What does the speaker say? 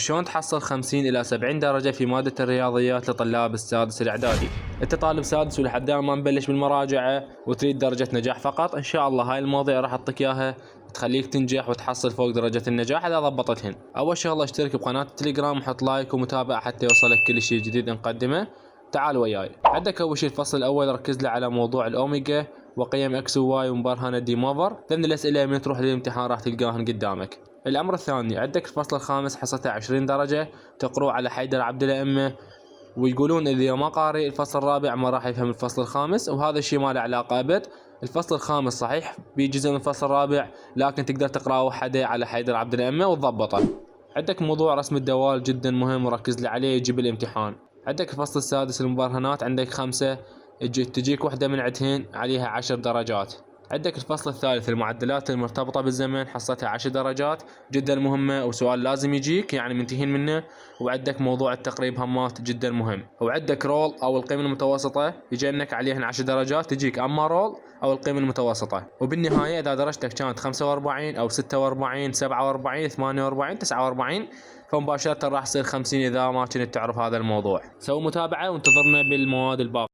شلون تحصل 50 إلى 70 درجة في مادة الرياضيات لطلاب السادس الإعدادي؟ أنت طالب سادس ولحد الآن ما نبلش بالمراجعة وتريد درجة نجاح فقط، إن شاء الله هاي المواضيع راح أعطيك إياها تخليك تنجح وتحصل فوق درجة النجاح إذا ضبطتهن. أول شغلة اشترك بقناة التليجرام وحط لايك ومتابعة حتى يوصلك كل شيء جديد نقدمه. تعال وياي. عندك أول شيء الفصل الأول ركز له على موضوع الأوميجا وقيم إكس وواي ومبرهنة دي موفر، ذن الأسئلة من تروح للامتحان راح تلقاهن قدامك. الأمر الثاني عندك الفصل الخامس حصته 20 درجة تقروا على حيدر عبد الأئمة، ويقولون إذا ما قارئ الفصل الرابع ما راح يفهم الفصل الخامس، وهذا الشيء ما له علاقة أبد. الفصل الخامس صحيح بجزء من الفصل الرابع لكن تقدر تقرأه وحده على حيدر عبد الأئمة وتضبطه. عندك موضوع رسم الدوال جدا مهم وركز لي عليه يجيب الامتحان. عندك الفصل السادس المبرهنات عندك 5 تجيك وحدة من عندهن عليها 10 درجات. عندك الفصل الثالث المعدلات المرتبطة بالزمن حصتها 10 درجات جدا مهمة وسؤال لازم يجيك يعني منتهين منه. وعندك موضوع التقريب همات جدا مهم. وعندك رول او القيمة المتوسطة يجينك عليهن 10 درجات تجيك اما رول او القيمة المتوسطة. وبالنهاية اذا درجتك كانت 45 او 46 47 48 49 فمباشرة راح تصير 50 اذا ما كنت تعرف هذا الموضوع. سوي متابعة وانتظرنا بالمواد الباقية.